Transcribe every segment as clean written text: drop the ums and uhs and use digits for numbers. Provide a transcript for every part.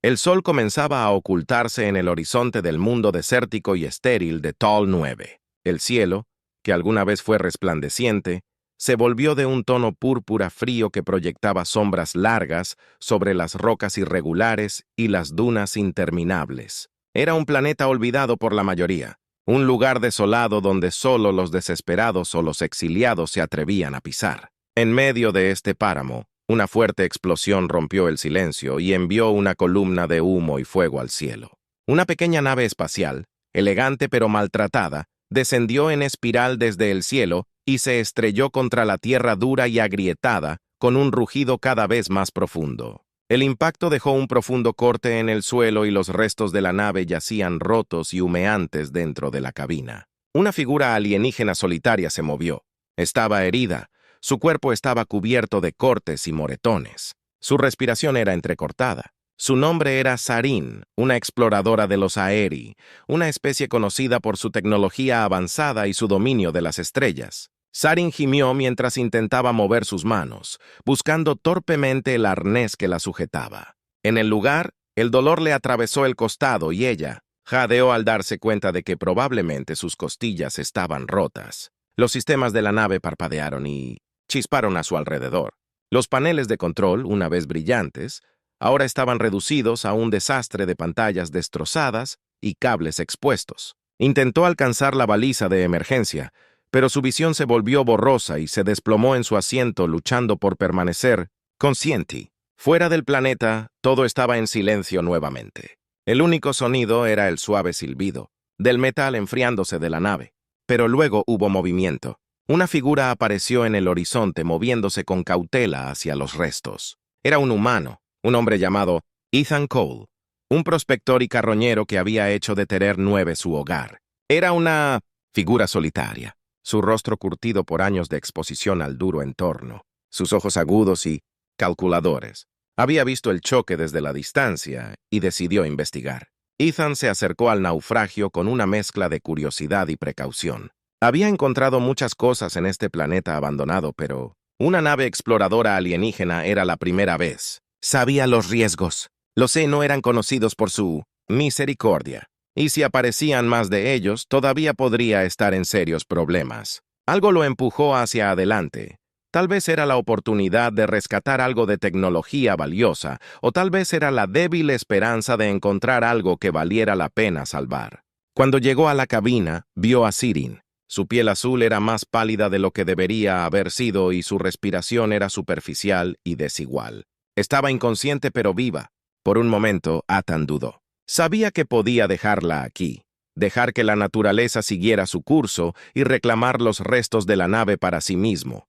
El sol comenzaba a ocultarse en el horizonte del mundo desértico y estéril de Tall 9. El cielo, que alguna vez fue resplandeciente, se volvió de un tono púrpura frío que proyectaba sombras largas sobre las rocas irregulares y las dunas interminables. Era un planeta olvidado por la mayoría, un lugar desolado donde solo los desesperados o los exiliados se atrevían a pisar. En medio de este páramo, una fuerte explosión rompió el silencio y envió una columna de humo y fuego al cielo. Una pequeña nave espacial, elegante pero maltratada, descendió en espiral desde el cielo y se estrelló contra la tierra dura y agrietada con un rugido cada vez más profundo. El impacto dejó un profundo corte en el suelo y los restos de la nave yacían rotos y humeantes dentro de la cabina. Una figura alienígena solitaria se movió. Estaba herida. Su cuerpo estaba cubierto de cortes y moretones. Su respiración era entrecortada. Su nombre era Sarin, una exploradora de los Aeri, una especie conocida por su tecnología avanzada y su dominio de las estrellas. Sarin gimió mientras intentaba mover sus manos, buscando torpemente el arnés que la sujetaba. En el lugar, el dolor le atravesó el costado y ella jadeó al darse cuenta de que probablemente sus costillas estaban rotas. Los sistemas de la nave parpadearon y chisparon a su alrededor. Los paneles de control, una vez brillantes, ahora estaban reducidos a un desastre de pantallas destrozadas y cables expuestos. Intentó alcanzar la baliza de emergencia, pero su visión se volvió borrosa y se desplomó en su asiento luchando por permanecer consciente. Fuera del planeta, todo estaba en silencio nuevamente. El único sonido era el suave silbido del metal enfriándose de la nave. Pero luego hubo movimiento. Una figura apareció en el horizonte moviéndose con cautela hacia los restos. Era un humano, un hombre llamado Ethan Cole, un prospector y carroñero que había hecho de Terer 9 su hogar. Era una figura solitaria, su rostro curtido por años de exposición al duro entorno, sus ojos agudos y calculadores. Había visto el choque desde la distancia y decidió investigar. Ethan se acercó al naufragio con una mezcla de curiosidad y precaución. Había encontrado muchas cosas en este planeta abandonado, pero una nave exploradora alienígena era la primera vez. Sabía los riesgos. Los no eran conocidos por su misericordia. Y si aparecían más de ellos, todavía podría estar en serios problemas. Algo lo empujó hacia adelante. Tal vez era la oportunidad de rescatar algo de tecnología valiosa, o tal vez era la débil esperanza de encontrar algo que valiera la pena salvar. Cuando llegó a la cabina, vio a Sirin. Su piel azul era más pálida de lo que debería haber sido y su respiración era superficial y desigual. Estaba inconsciente pero viva. Por un momento, Ethan dudó. Sabía que podía dejarla aquí, dejar que la naturaleza siguiera su curso y reclamar los restos de la nave para sí mismo.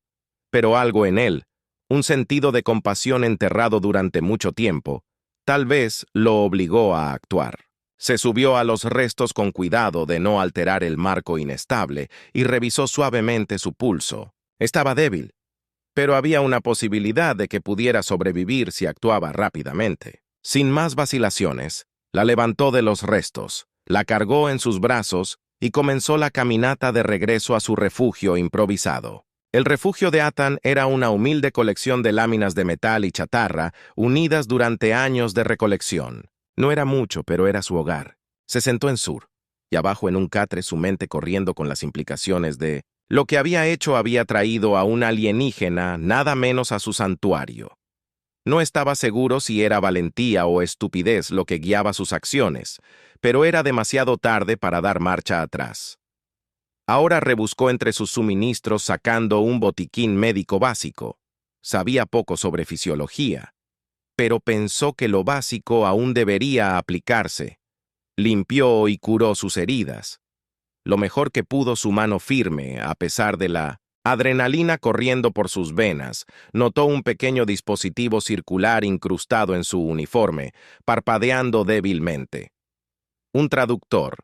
Pero algo en él, un sentido de compasión enterrado durante mucho tiempo, tal vez lo obligó a actuar. Se subió a los restos con cuidado de no alterar el marco inestable y revisó suavemente su pulso. Estaba débil, pero había una posibilidad de que pudiera sobrevivir si actuaba rápidamente. Sin más vacilaciones, la levantó de los restos, la cargó en sus brazos y comenzó la caminata de regreso a su refugio improvisado. El refugio de Ethan era una humilde colección de láminas de metal y chatarra unidas durante años de recolección. No era mucho, pero era su hogar. Se sentó en Sur, y abajo en un catre su mente corriendo con las implicaciones de lo que había hecho había traído a un alienígena nada menos a su santuario. No estaba seguro si era valentía o estupidez lo que guiaba sus acciones, pero era demasiado tarde para dar marcha atrás. Ahora rebuscó entre sus suministros sacando un botiquín médico básico. Sabía poco sobre fisiología, pero pensó que lo básico aún debería aplicarse. Limpió y curó sus heridas. Lo mejor que pudo su mano firme, a pesar de la adrenalina corriendo por sus venas, notó un pequeño dispositivo circular incrustado en su uniforme, parpadeando débilmente. Un traductor.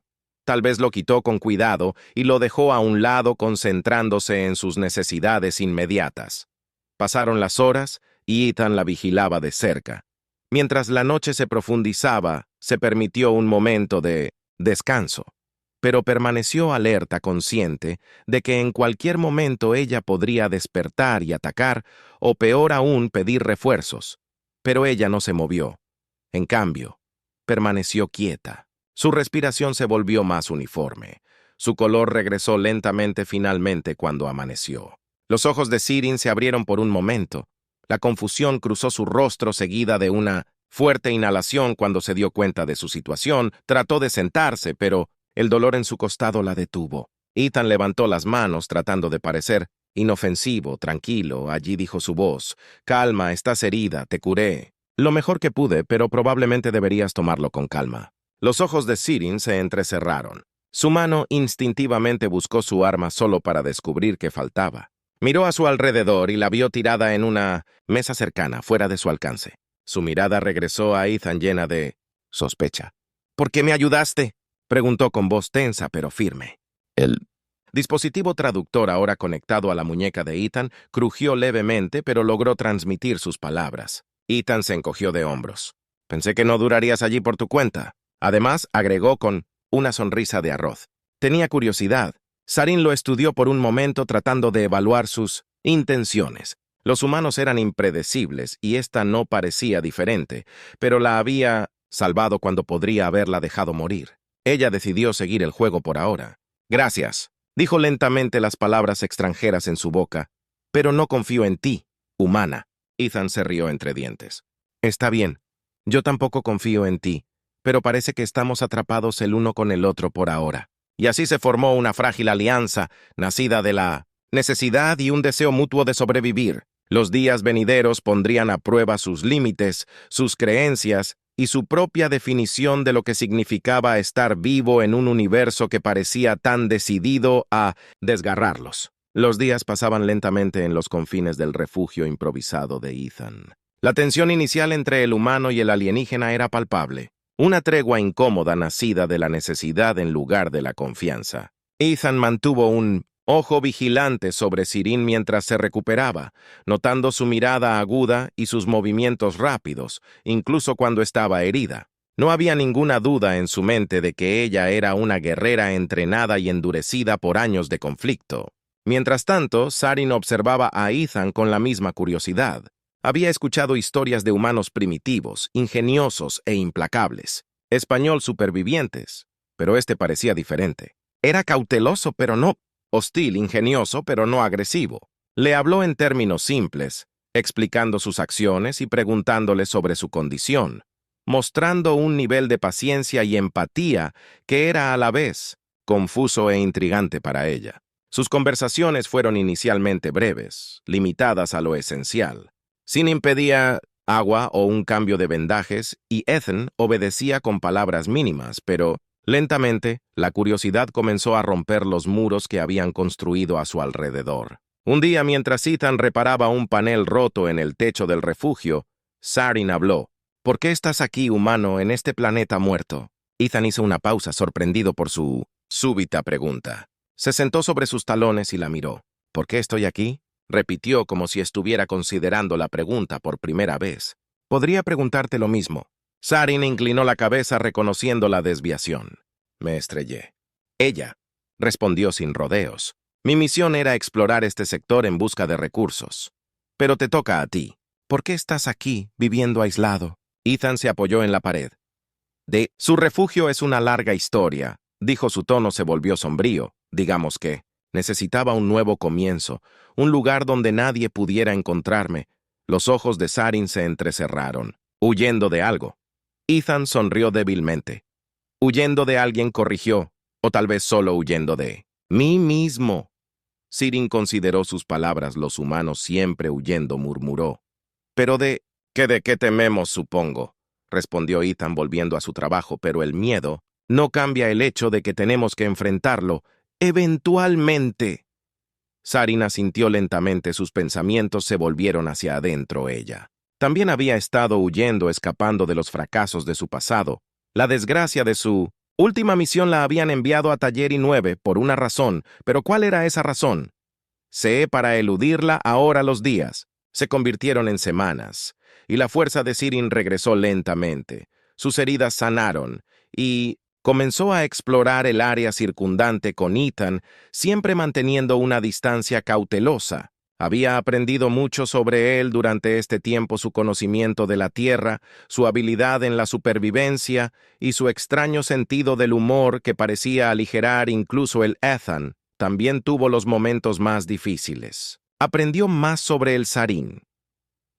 Tal vez lo quitó con cuidado y lo dejó a un lado concentrándose en sus necesidades inmediatas. Pasaron las horas y Ethan la vigilaba de cerca. Mientras la noche se profundizaba, se permitió un momento de descanso, pero permaneció alerta, consciente de que en cualquier momento ella podría despertar y atacar, o peor aún, pedir refuerzos. Pero ella no se movió. En cambio, permaneció quieta. Su respiración se volvió más uniforme. Su color regresó lentamente finalmente cuando amaneció. Los ojos de Sirin se abrieron por un momento. La confusión cruzó su rostro seguida de una fuerte inhalación cuando se dio cuenta de su situación. Trató de sentarse, pero el dolor en su costado la detuvo. Ethan levantó las manos tratando de parecer inofensivo, tranquilo. Allí dijo su voz: «Calma, estás herida, te curé». Lo mejor que pude, pero probablemente deberías tomarlo con calma. Los ojos de Sirin se entrecerraron. Su mano instintivamente buscó su arma solo para descubrir que faltaba. Miró a su alrededor y la vio tirada en una mesa cercana, fuera de su alcance. Su mirada regresó a Ethan llena de sospecha. «¿Por qué me ayudaste?», preguntó con voz tensa pero firme. El dispositivo traductor, ahora conectado a la muñeca de Ethan, crujió levemente, pero logró transmitir sus palabras. Ethan se encogió de hombros. «Pensé que no durarías allí por tu cuenta». Además, agregó con una sonrisa de arroz. Tenía curiosidad. Sarin lo estudió por un momento tratando de evaluar sus intenciones. Los humanos eran impredecibles y esta no parecía diferente, pero la había salvado cuando podría haberla dejado morir. Ella decidió seguir el juego por ahora. «Gracias», dijo lentamente, las palabras extranjeras en su boca. «Pero no confío en ti, humana». Ethan se rió entre dientes. «Está bien. Yo tampoco confío en ti, pero parece que estamos atrapados el uno con el otro por ahora». Y así se formó una frágil alianza, nacida de la necesidad y un deseo mutuo de sobrevivir. Los días venideros pondrían a prueba sus límites, sus creencias y su propia definición de lo que significaba estar vivo en un universo que parecía tan decidido a desgarrarlos. Los días pasaban lentamente en los confines del refugio improvisado de Ethan. La tensión inicial entre el humano y el alienígena era palpable. Una tregua incómoda nacida de la necesidad en lugar de la confianza. Ethan mantuvo un ojo vigilante sobre Sirin mientras se recuperaba, notando su mirada aguda y sus movimientos rápidos, incluso cuando estaba herida. No había ninguna duda en su mente de que ella era una guerrera entrenada y endurecida por años de conflicto. Mientras tanto, Sarin observaba a Ethan con la misma curiosidad. Había escuchado historias de humanos primitivos, ingeniosos e implacables, español supervivientes, pero este parecía diferente. Era cauteloso, pero no hostil, ingenioso, pero no agresivo. Le habló en términos simples, explicando sus acciones y preguntándole sobre su condición, mostrando un nivel de paciencia y empatía que era a la vez confuso e intrigante para ella. Sus conversaciones fueron inicialmente breves, limitadas a lo esencial. Sin impedía agua o un cambio de vendajes, y Ethan obedecía con palabras mínimas, pero lentamente la curiosidad comenzó a romper los muros que habían construido a su alrededor. Un día, mientras Ethan reparaba un panel roto en el techo del refugio, Sarin habló. «¿Por qué estás aquí, humano, en este planeta muerto?». Ethan hizo una pausa, sorprendido por su súbita pregunta. Se sentó sobre sus talones y la miró. «¿Por qué estoy aquí?», repitió como si estuviera considerando la pregunta por primera vez. «Podría preguntarte lo mismo». Sarin inclinó la cabeza reconociendo la desviación. «Me estrellé». «Ella», respondió sin rodeos. «Mi misión era explorar este sector en busca de recursos. Pero te toca a ti. ¿Por qué estás aquí, viviendo aislado?». Ethan se apoyó en la pared. Su refugio es una larga historia», dijo. Su tono se volvió sombrío. «Digamos que necesitaba un nuevo comienzo, un lugar donde nadie pudiera encontrarme». Los ojos de Sarin se entrecerraron. «Huyendo de algo». Ethan sonrió débilmente. «Huyendo de alguien», corrigió, «o tal vez solo huyendo de mí mismo». Sirin consideró sus palabras. «Los humanos siempre huyendo», murmuró. «Pero de qué tememos, supongo», respondió Ethan volviendo a su trabajo. «Pero el miedo no cambia el hecho de que tenemos que enfrentarlo, eventualmente». Sarin asintió lentamente. Sus pensamientos se volvieron hacia adentro. Ella también había estado huyendo, escapando de los fracasos de su pasado. La desgracia de su última misión la habían enviado a Talleri 9 por una razón, pero ¿cuál era esa razón? Para eludirla, ahora los días se convirtieron en semanas, y la fuerza de Sirin regresó lentamente. Sus heridas sanaron, y comenzó a explorar el área circundante con Ethan, siempre manteniendo una distancia cautelosa. Había aprendido mucho sobre él durante este tiempo, su conocimiento de la Tierra, su habilidad en la supervivencia y su extraño sentido del humor que parecía aligerar incluso el Ethan. También tuvo los momentos más difíciles. Aprendió más sobre el Sarin.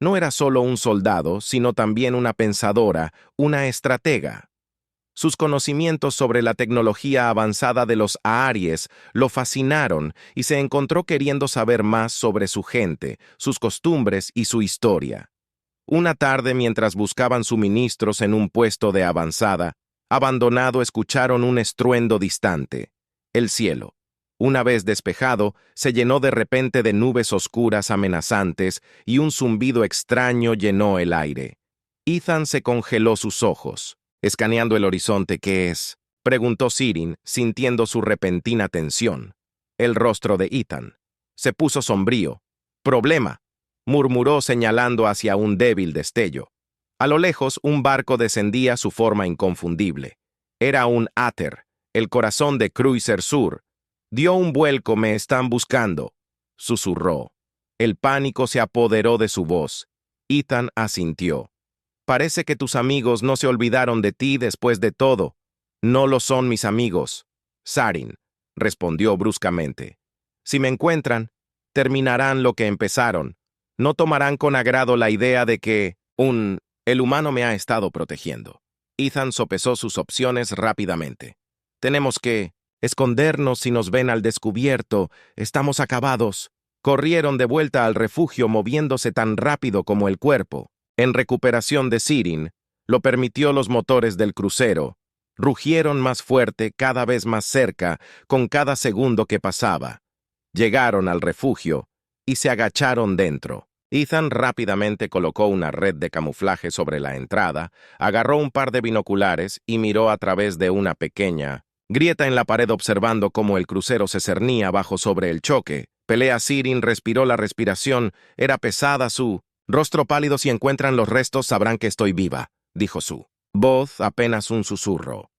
No era solo un soldado, sino también una pensadora, una estratega. Sus conocimientos sobre la tecnología avanzada de los Aaries lo fascinaron y se encontró queriendo saber más sobre su gente, sus costumbres y su historia. Una tarde, mientras buscaban suministros en un puesto de avanzada, abandonado, escucharon un estruendo distante. El cielo, una vez despejado, se llenó de repente de nubes oscuras amenazantes y un zumbido extraño llenó el aire. Ethan se congeló sus ojos. Escaneando el horizonte, ¿qué es?, preguntó Sirin, sintiendo su repentina tensión. El rostro de Ethan se puso sombrío. «Problema», murmuró señalando hacia un débil destello. A lo lejos, un barco descendía su forma inconfundible. Era un Ater, el corazón de Cruiser Sur. «Dio un vuelco, me están buscando», susurró. El pánico se apoderó de su voz. Ethan asintió. «Parece que tus amigos no se olvidaron de ti después de todo». «No lo son mis amigos», Sarin respondió bruscamente. «Si me encuentran, terminarán lo que empezaron. No tomarán con agrado la idea de que el humano me ha estado protegiendo». Ethan sopesó sus opciones rápidamente. «Tenemos que escondernos si nos ven al descubierto. Estamos acabados». Corrieron de vuelta al refugio moviéndose tan rápido como el cuerpo. En recuperación de Sirin, lo permitió los motores del crucero. Rugieron más fuerte, cada vez más cerca, con cada segundo que pasaba. Llegaron al refugio y se agacharon dentro. Ethan rápidamente colocó una red de camuflaje sobre la entrada, agarró un par de binoculares y miró a través de una pequeña grieta en la pared observando cómo el crucero se cernía bajo sobre el choque. Pelea Sirin respiró la respiración, era pesada su rostro pálido. «Si encuentran los restos sabrán que estoy viva», dijo su voz apenas un susurro.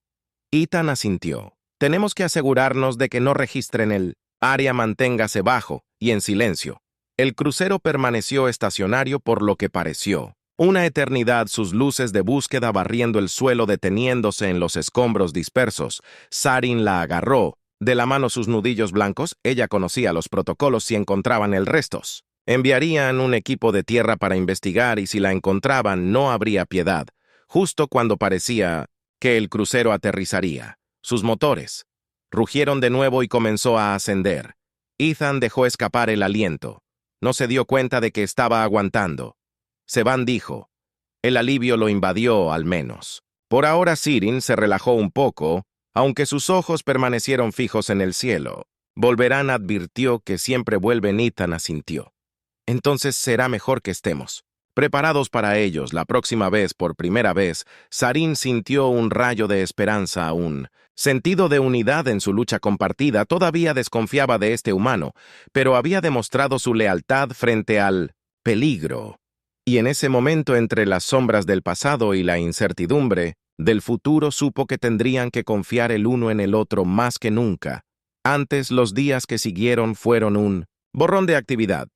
Ethan asintió. «Tenemos que asegurarnos de que no registren el área. Manténgase bajo y en silencio». El crucero permaneció estacionario por lo que pareció una eternidad, sus luces de búsqueda barriendo el suelo, deteniéndose en los escombros dispersos. Sarin la agarró. De la mano sus nudillos blancos, ella conocía los protocolos si encontraban el restos. Enviarían un equipo de tierra para investigar y si la encontraban no habría piedad. Justo cuando parecía que el crucero aterrizaría, sus motores rugieron de nuevo y comenzó a ascender. Ethan dejó escapar el aliento. No se dio cuenta de que estaba aguantando. «Se van», dijo. El alivio lo invadió, al menos. Por ahora Sirin se relajó un poco, aunque sus ojos permanecieron fijos en el cielo. «Volverán», advirtió. «Que siempre vuelven». Ethan asintió. «Entonces será mejor que estemos preparados para ellos». La próxima vez, por primera vez, Sarin sintió un rayo de esperanza, un sentido de unidad en su lucha compartida. Todavía desconfiaba de este humano, pero había demostrado su lealtad frente al peligro. Y en ese momento, entre las sombras del pasado y la incertidumbre del futuro, supo que tendrían que confiar el uno en el otro más que nunca. Antes, los días que siguieron fueron un borrón de actividad.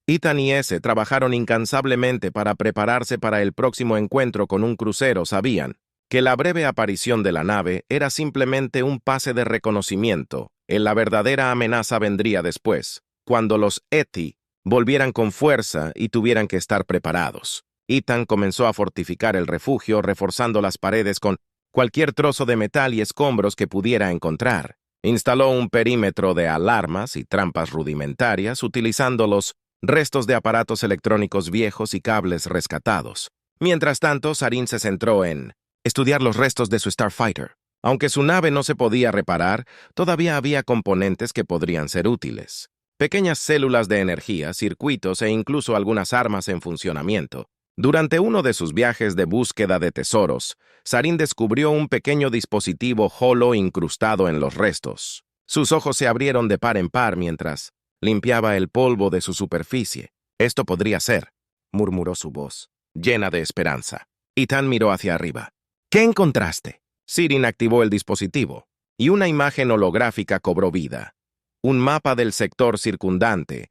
Ethan y S trabajaron incansablemente para prepararse para el próximo encuentro con un crucero. Sabían que la breve aparición de la nave era simplemente un pase de reconocimiento. La verdadera amenaza vendría después, cuando los Eti volvieran con fuerza y tuvieran que estar preparados. Ethan comenzó a fortificar el refugio, reforzando las paredes con cualquier trozo de metal y escombros que pudiera encontrar. Instaló un perímetro de alarmas y trampas rudimentarias, utilizando los restos de aparatos electrónicos viejos y cables rescatados. Mientras tanto, Sarin se centró en estudiar los restos de su Starfighter. Aunque su nave no se podía reparar, todavía había componentes que podrían ser útiles. Pequeñas células de energía, circuitos e incluso algunas armas en funcionamiento. Durante uno de sus viajes de búsqueda de tesoros, Sarin descubrió un pequeño dispositivo holo incrustado en los restos. Sus ojos se abrieron de par en par mientras limpiaba el polvo de su superficie. «Esto podría ser», murmuró su voz, llena de esperanza. Ethan miró hacia arriba. «¿Qué encontraste?». Sirin activó el dispositivo, y una imagen holográfica cobró vida. Un mapa del sector circundante.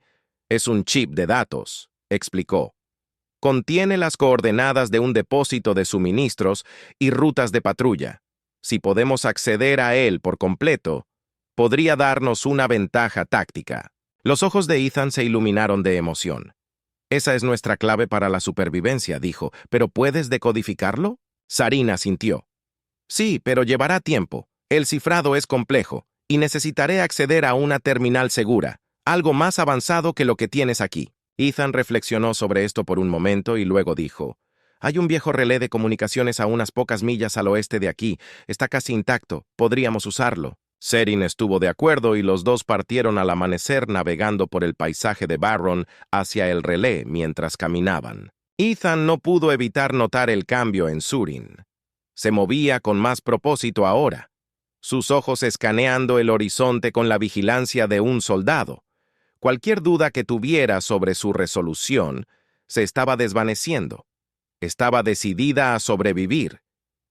Es un chip de datos, explicó. Contiene las coordenadas de un depósito de suministros y rutas de patrulla. Si podemos acceder a él por completo, podría darnos una ventaja táctica. Los ojos de Ethan se iluminaron de emoción. Esa es nuestra clave para la supervivencia, dijo. ¿Pero puedes decodificarlo? Sarin asintió. Sí, pero llevará tiempo. El cifrado es complejo y necesitaré acceder a una terminal segura, algo más avanzado que lo que tienes aquí. Ethan reflexionó sobre esto por un momento y luego dijo, hay un viejo relé de comunicaciones a unas pocas millas al oeste de aquí. Está casi intacto. Podríamos usarlo. Sarin estuvo de acuerdo y los dos partieron al amanecer navegando por el paisaje de Barron hacia el relé mientras caminaban. Ethan no pudo evitar notar el cambio en Surin. Se movía con más propósito ahora, sus ojos escaneando el horizonte con la vigilancia de un soldado. Cualquier duda que tuviera sobre su resolución se estaba desvaneciendo. Estaba decidida a sobrevivir,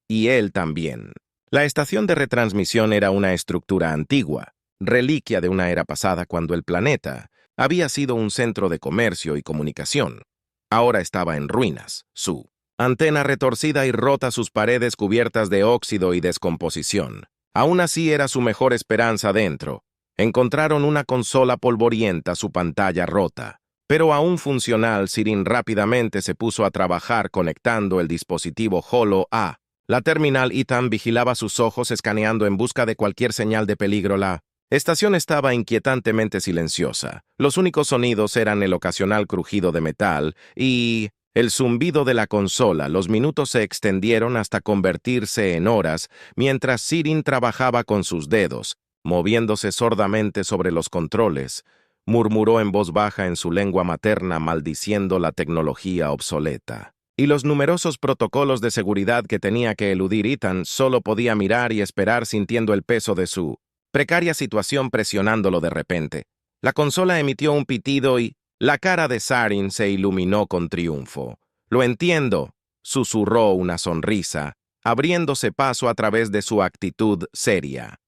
y él también. La estación de retransmisión era una estructura antigua, reliquia de una era pasada cuando el planeta había sido un centro de comercio y comunicación. Ahora estaba en ruinas, su antena retorcida y rota, sus paredes cubiertas de óxido y descomposición. Aún así era su mejor esperanza dentro. Encontraron una consola polvorienta, su pantalla rota. Pero aún funcional, Sarin rápidamente se puso a trabajar conectando el dispositivo Holo a la terminal. Ethan vigilaba sus ojos escaneando en busca de cualquier señal de peligro. La estación estaba inquietantemente silenciosa. Los únicos sonidos eran el ocasional crujido de metal y el zumbido de la consola. Los minutos se extendieron hasta convertirse en horas mientras Sarin trabajaba con sus dedos, moviéndose sordamente sobre los controles. Murmuró en voz baja en su lengua materna, maldiciendo la tecnología obsoleta. Y los numerosos protocolos de seguridad que tenía que eludir. Ethan solo podía mirar y esperar, sintiendo el peso de su precaria situación presionándolo de repente. La consola emitió un pitido y la cara de Sarin se iluminó con triunfo. Lo entiendo, susurró una sonrisa, abriéndose paso a través de su actitud seria.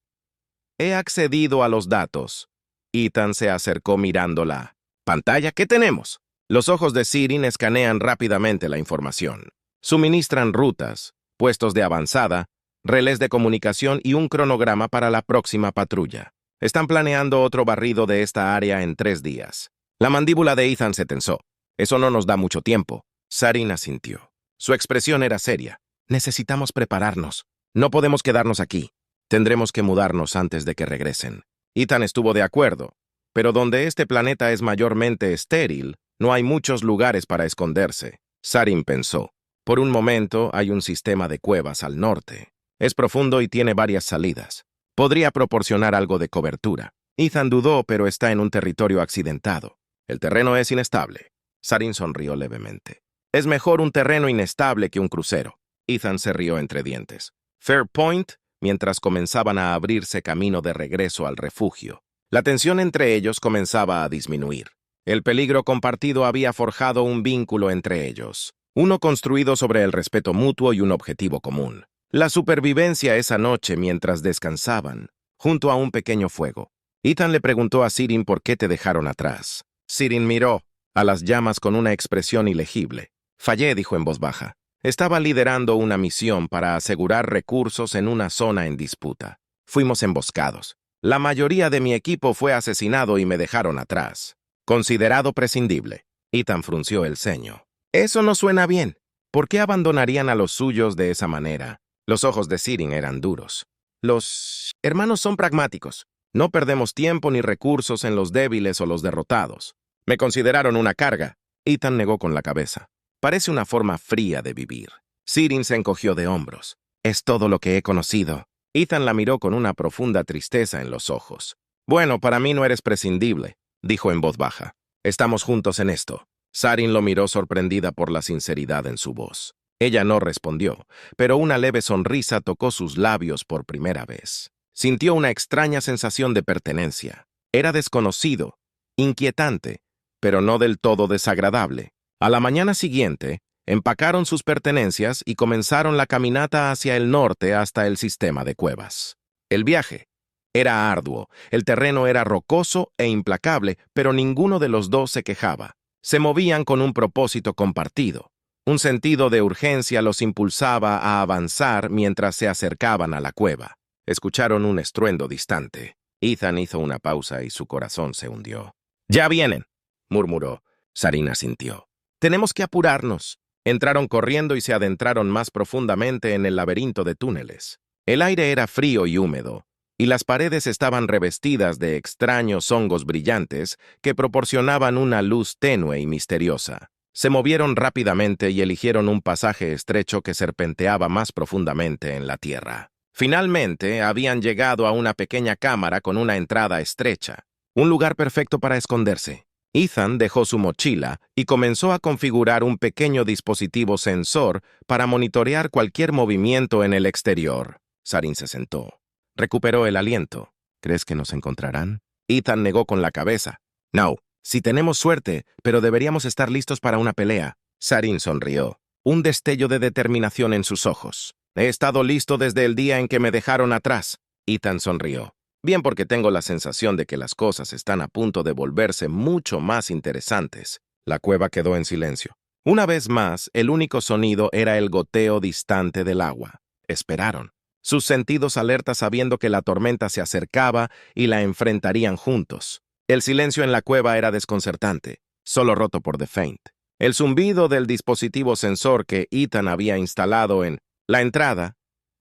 He accedido a los datos. Ethan se acercó mirando la pantalla. ¿Qué tenemos? Los ojos de Sarin escanean rápidamente la información. Suministran rutas, puestos de avanzada, relés de comunicación y un cronograma para la próxima patrulla. Están planeando otro barrido de esta área en 3 días. La mandíbula de Ethan se tensó. Eso no nos da mucho tiempo. Sarin asintió. Su expresión era seria. Necesitamos prepararnos. No podemos quedarnos aquí. Tendremos que mudarnos antes de que regresen. Ethan estuvo de acuerdo, pero donde este planeta es mayormente estéril, no hay muchos lugares para esconderse. Sarin pensó. Por un momento hay un sistema de cuevas al norte. Es profundo y tiene varias salidas. Podría proporcionar algo de cobertura. Ethan dudó, pero está en un territorio accidentado. El terreno es inestable. Sarin sonrió levemente. Es mejor un terreno inestable que un crucero. Ethan se rió entre dientes. Fairpoint, mientras comenzaban a abrirse camino de regreso al refugio. La tensión entre ellos comenzaba a disminuir. El peligro compartido había forjado un vínculo entre ellos, uno construido sobre el respeto mutuo y un objetivo común. La supervivencia esa noche mientras descansaban, junto a un pequeño fuego. Ethan le preguntó a Sarin por qué te dejaron atrás. Sarin miró a las llamas con una expresión ilegible. Fallé, dijo en voz baja. Estaba liderando una misión para asegurar recursos en una zona en disputa. Fuimos emboscados. La mayoría de mi equipo fue asesinado y me dejaron atrás. Considerado prescindible. Ethan frunció el ceño. Eso no suena bien. ¿Por qué abandonarían a los suyos de esa manera? Los ojos de Sarin eran duros. Los hermanos son pragmáticos. No perdemos tiempo ni recursos en los débiles o los derrotados. Me consideraron una carga. Ethan negó con la cabeza. Parece una forma fría de vivir. Sarin se encogió de hombros. Es todo lo que he conocido. Ethan la miró con una profunda tristeza en los ojos. Bueno, para mí no eres prescindible, dijo en voz baja. Estamos juntos en esto. Sarin lo miró sorprendida por la sinceridad en su voz. Ella no respondió, pero una leve sonrisa tocó sus labios por primera vez. Sintió una extraña sensación de pertenencia. Era desconocido, inquietante, pero no del todo desagradable. A la mañana siguiente, empacaron sus pertenencias y comenzaron la caminata hacia el norte hasta el sistema de cuevas. El viaje Era arduo, el terreno era rocoso e implacable, pero ninguno de los dos se quejaba. Se movían con un propósito compartido. Un sentido de urgencia los impulsaba a avanzar mientras se acercaban a la cueva. Escucharon un estruendo distante. Ethan hizo una pausa y su corazón se hundió. «¡Ya vienen!», murmuró. Sarin asintió. «Tenemos que apurarnos». Entraron corriendo y se adentraron más profundamente en el laberinto de túneles. El aire era frío y húmedo, y las paredes estaban revestidas de extraños hongos brillantes que proporcionaban una luz tenue y misteriosa. Se movieron rápidamente y eligieron un pasaje estrecho que serpenteaba más profundamente en la tierra. Finalmente, habían llegado a una pequeña cámara con una entrada estrecha, un lugar perfecto para esconderse. Ethan dejó su mochila y comenzó a configurar un pequeño dispositivo sensor para monitorear cualquier movimiento en el exterior. Sarin se sentó. Recuperó el aliento. «¿Crees que nos encontrarán?». Ethan negó con la cabeza. «No, si tenemos suerte, pero deberíamos estar listos para una pelea». Sarin sonrió, un destello de determinación en sus ojos. «He estado listo desde el día en que me dejaron atrás». Ethan sonrió. «Bien, porque tengo la sensación de que las cosas están a punto de volverse mucho más interesantes». La cueva quedó en silencio. Una vez más, el único sonido era el goteo distante del agua. Esperaron, sus sentidos alerta sabiendo que la tormenta se acercaba y la enfrentarían juntos. El silencio en la cueva era desconcertante, solo roto por The Faint. El zumbido del dispositivo sensor que Ethan había instalado en la entrada.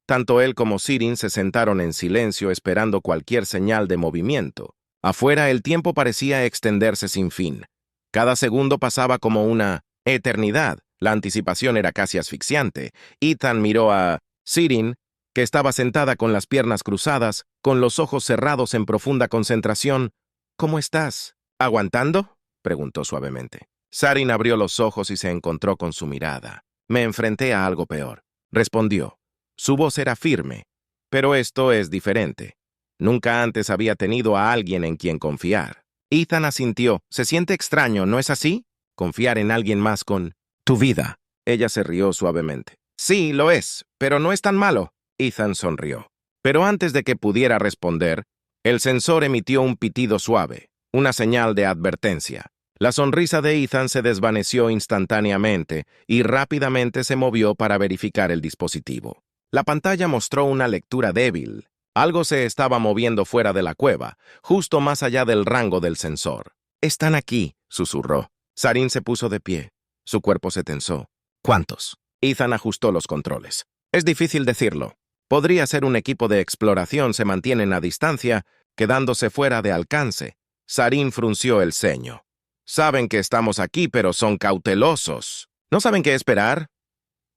Tanto él como Sirin se sentaron en silencio esperando cualquier señal de movimiento. Afuera el tiempo parecía extenderse sin fin. Cada segundo pasaba como una eternidad. La anticipación era casi asfixiante. Ethan miró a Sirin, que estaba sentada con las piernas cruzadas, con los ojos cerrados en profunda concentración. «¿Cómo estás? ¿Aguantando?», preguntó suavemente. Sarin abrió los ojos y se encontró con su mirada. «Me enfrenté a algo peor», respondió. Su voz era firme, pero esto es diferente. Nunca antes había tenido a alguien en quien confiar. Ethan asintió. «Se siente extraño, ¿no es así? Confiar en alguien más con tu vida». Ella se rió suavemente. «Sí, lo es, pero no es tan malo». Ethan sonrió. Pero antes de que pudiera responder, el sensor emitió un pitido suave, una señal de advertencia. La sonrisa de Ethan se desvaneció instantáneamente y rápidamente se movió para verificar el dispositivo. La pantalla mostró una lectura débil. Algo se estaba moviendo fuera de la cueva, justo más allá del rango del sensor. «Están aquí», susurró. Sarin se puso de pie. Su cuerpo se tensó. «¿Cuántos?». Ethan ajustó los controles. «Es difícil decirlo. Podría ser un equipo de exploración, se mantienen a distancia, quedándose fuera de alcance». Sarin frunció el ceño. «Saben que estamos aquí, pero son cautelosos. ¿No saben qué esperar?».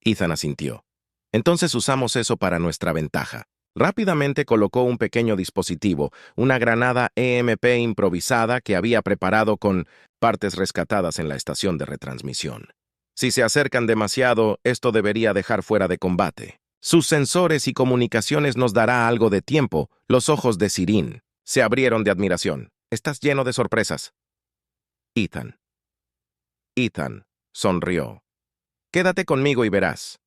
Ethan asintió. «Entonces usamos eso para nuestra ventaja». Rápidamente colocó un pequeño dispositivo, una granada EMP improvisada que había preparado con partes rescatadas en la estación de retransmisión. Si se acercan demasiado, esto debería dejar fuera de combate. Sus sensores y comunicaciones nos dará algo de tiempo. Los ojos de Sirin se abrieron de admiración. «Estás lleno de sorpresas». Ethan sonrió. «Quédate conmigo y verás».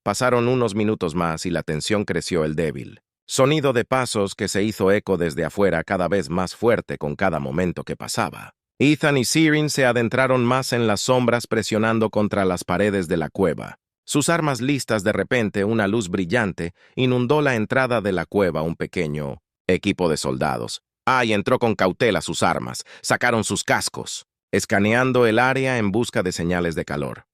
Pasaron unos minutos más y la tensión creció el débil. Sonido de pasos que se hizo eco desde afuera cada vez más fuerte con cada momento que pasaba. Ethan y Sirin se adentraron más en las sombras presionando contra las paredes de la cueva. Sus armas listas. De repente, una luz brillante inundó la entrada de la cueva. Un pequeño equipo de soldados. Y entró con cautela sus armas. Sacaron sus cascos, escaneando el área en busca de señales de calor.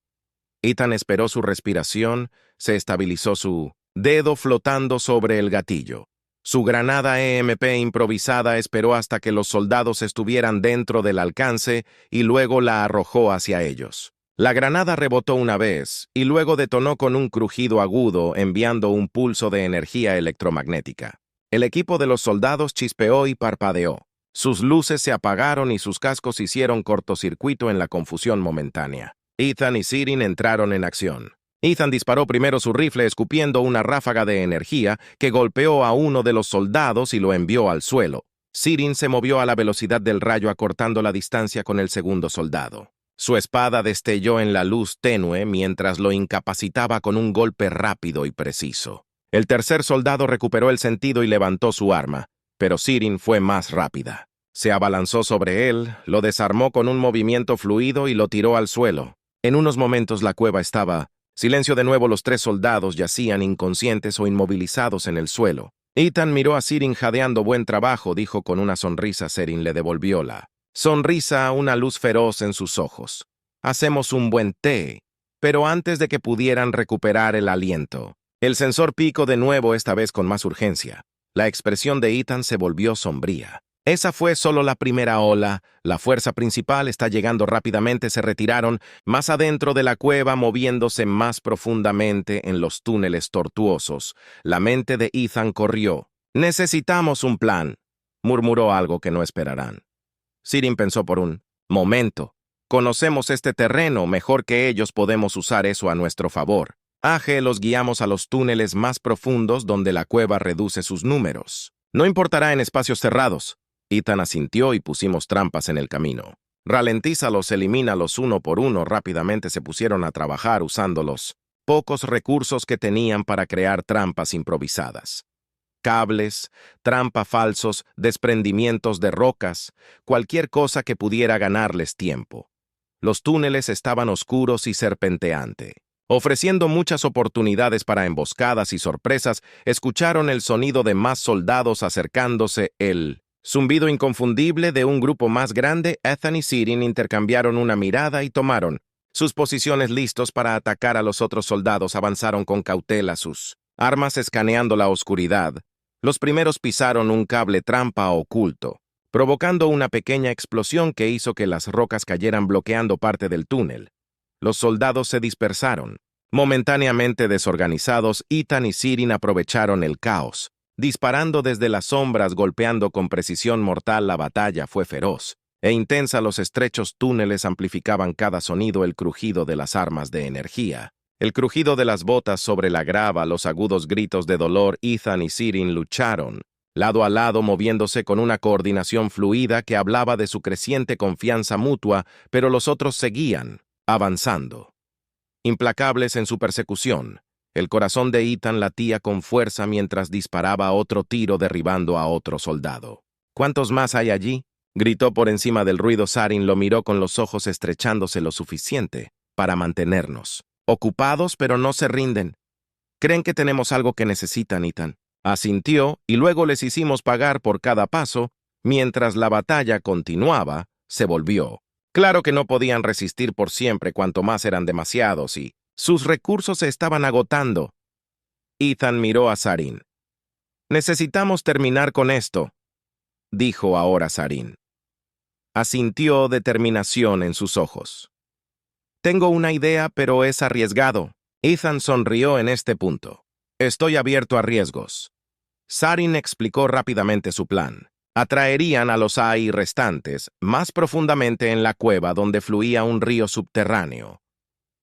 Ethan esperó su respiración, se estabilizó su dedo flotando sobre el gatillo. Su granada EMP improvisada esperó hasta que los soldados estuvieran dentro del alcance y luego la arrojó hacia ellos. La granada rebotó una vez y luego detonó con un crujido agudo, enviando un pulso de energía electromagnética. El equipo de los soldados chispeó y parpadeó. Sus luces se apagaron y sus cascos hicieron cortocircuito en la confusión momentánea. Ethan y Sirin entraron en acción. Ethan disparó primero su rifle escupiendo una ráfaga de energía que golpeó a uno de los soldados y lo envió al suelo. Sirin se movió a la velocidad del rayo acortando la distancia con el segundo soldado. Su espada destelló en la luz tenue mientras lo incapacitaba con un golpe rápido y preciso. El tercer soldado recuperó el sentido y levantó su arma. pero Sirin fue más rápida. Se abalanzó sobre él, lo desarmó con un movimiento fluido y lo tiró al suelo. En unos momentos la cueva estaba... Silencio de nuevo, los 3 soldados yacían inconscientes o inmovilizados en el suelo. Ethan miró a Sirin jadeando. Buen trabajo, dijo con una sonrisa. Sirin le devolvió la sonrisa, una luz feroz en sus ojos. Hacemos un buen té. Pero antes de que pudieran recuperar el aliento, el sensor picó de nuevo, esta vez con más urgencia. La expresión de Ethan se volvió sombría. Esa fue solo la primera ola. La fuerza principal está llegando rápidamente. Se retiraron más adentro de la cueva, moviéndose más profundamente en los túneles tortuosos. La mente de Ethan corrió. Necesitamos un plan, murmuró algo que no esperarán. Sirin pensó por un momento. Conocemos este terreno mejor que ellos, podemos usar eso a nuestro favor. Los guiamos a los túneles más profundos donde la cueva reduce sus números. No importará en espacios cerrados. Ethan asintió y pusimos trampas en el camino. Ralentízalos, elimínalos uno por uno. Rápidamente se pusieron a trabajar usando los pocos recursos que tenían para crear trampas improvisadas. Cables, trampa falsos, desprendimientos de rocas, cualquier cosa que pudiera ganarles tiempo. Los túneles estaban oscuros y serpenteante. Ofreciendo muchas oportunidades para emboscadas y sorpresas, escucharon el sonido de más soldados acercándose, el zumbido inconfundible de un grupo más grande. Ethan y Sirin intercambiaron una mirada y tomaron sus posiciones listos para atacar a los otros soldados. Avanzaron con cautela, sus armas escaneando la oscuridad. Los primeros pisaron un cable trampa oculto, provocando una pequeña explosión que hizo que las rocas cayeran bloqueando parte del túnel. Los soldados se dispersaron. Momentáneamente desorganizados, Ethan y Sirin aprovecharon el caos. Disparando desde las sombras, golpeando con precisión mortal, la batalla fue feroz e intensa. Los estrechos túneles amplificaban cada sonido, el crujido de las armas de energía, el crujido de las botas sobre la grava, los agudos gritos de dolor. Ethan y Sirin lucharon, lado a lado, moviéndose con una coordinación fluida que hablaba de su creciente confianza mutua, pero los otros seguían, avanzando, implacables en su persecución. El corazón de Ethan latía con fuerza mientras disparaba otro tiro, derribando a otro soldado. ¿Cuántos más hay allí?, gritó por encima del ruido. Sirin lo miró con los ojos estrechándose lo suficiente para mantenernos ocupados, pero no se rinden. ¿Creen que tenemos algo que necesitan, Ethan? Asintió, y luego les hicimos pagar por cada paso. Mientras la batalla continuaba, se volvió claro que no podían resistir por siempre, cuanto más eran demasiados y sus recursos se estaban agotando. Ethan miró a Sirin. Necesitamos terminar con esto, dijo ahora Sirin. Asintió, determinación en sus ojos. Tengo una idea, pero es arriesgado. Ethan sonrió en este punto. Estoy abierto a riesgos. Sirin explicó rápidamente su plan. Atraerían a los AI restantes más profundamente en la cueva donde fluía un río subterráneo.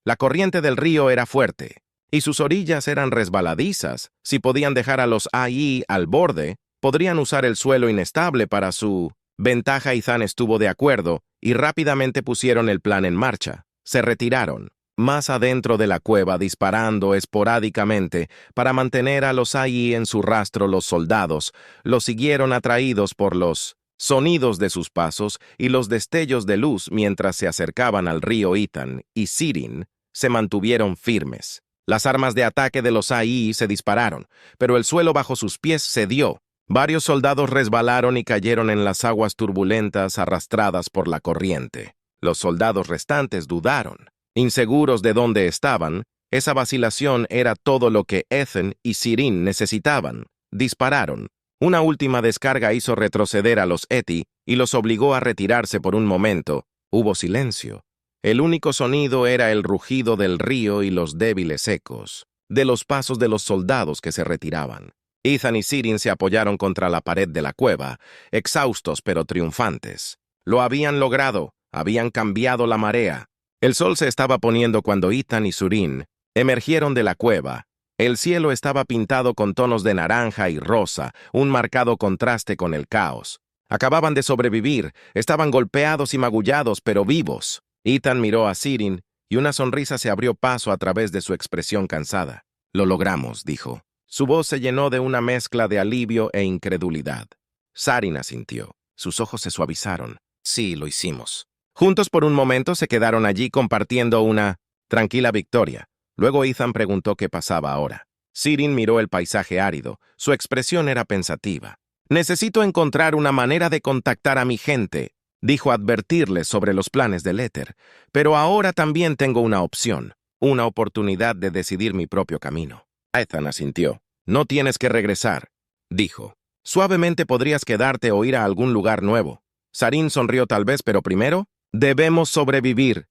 La corriente del río era fuerte, y sus orillas eran resbaladizas. Si podían dejar a los AI al borde, podrían usar el suelo inestable para su ventaja. Ethan estuvo de acuerdo, y rápidamente pusieron el plan en marcha. Se retiraron más adentro de la cueva, disparando esporádicamente para mantener a los AI en su rastro. Los soldados los siguieron, atraídos por los sonidos de sus pasos y los destellos de luz mientras se acercaban al río. Ethan y Sirin se mantuvieron firmes. Las armas de ataque de los AI se dispararon, pero el suelo bajo sus pies cedió. Varios soldados resbalaron y cayeron en las aguas turbulentas, arrastradas por la corriente. Los soldados restantes dudaron, inseguros de dónde estaban. Esa vacilación era todo lo que Ethan y Sirin necesitaban. Dispararon. Una última descarga hizo retroceder a los ETI y los obligó a retirarse por un momento. Hubo silencio. El único sonido era el rugido del río y los débiles ecos de los pasos de los soldados que se retiraban. Ethan y Sirin se apoyaron contra la pared de la cueva, exhaustos pero triunfantes. Lo habían logrado, habían cambiado la marea. El sol se estaba poniendo cuando Ethan y Sirin emergieron de la cueva. El cielo estaba pintado con tonos de naranja y rosa, un marcado contraste con el caos. Acababan de sobrevivir, estaban golpeados y magullados, pero vivos. Ethan miró a Sirin y una sonrisa se abrió paso a través de su expresión cansada. Lo logramos, dijo. Su voz se llenó de una mezcla de alivio e incredulidad. Sarin asintió. Sus ojos se suavizaron. Sí, lo hicimos. Juntos por un momento se quedaron allí compartiendo una tranquila victoria. Luego Ethan preguntó qué pasaba ahora. Sirin miró el paisaje árido. Su expresión era pensativa. Necesito encontrar una manera de contactar a mi gente, dijo advertirles sobre los planes del éter. Pero ahora también tengo una opción, una oportunidad de decidir mi propio camino. Ethan asintió. No tienes que regresar, dijo. Suavemente podrías quedarte o ir a algún lugar nuevo. Sarin sonrió tal vez, pero primero, debemos sobrevivir.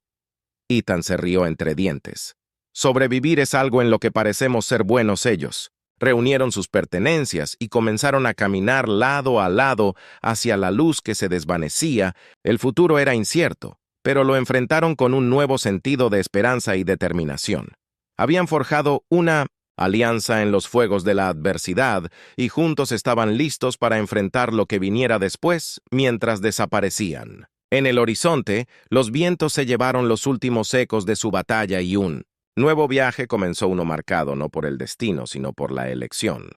Ethan se rió entre dientes. Sobrevivir es algo en lo que parecemos ser buenos ellos. Reunieron sus pertenencias y comenzaron a caminar lado a lado hacia la luz que se desvanecía. El futuro era incierto, pero lo enfrentaron con un nuevo sentido de esperanza y determinación. Habían forjado una alianza en los fuegos de la adversidad y juntos estaban listos para enfrentar lo que viniera después mientras desaparecían. En el horizonte, los vientos se llevaron los últimos ecos de su batalla y un nuevo viaje comenzó, uno marcado no por el destino, sino por la elección.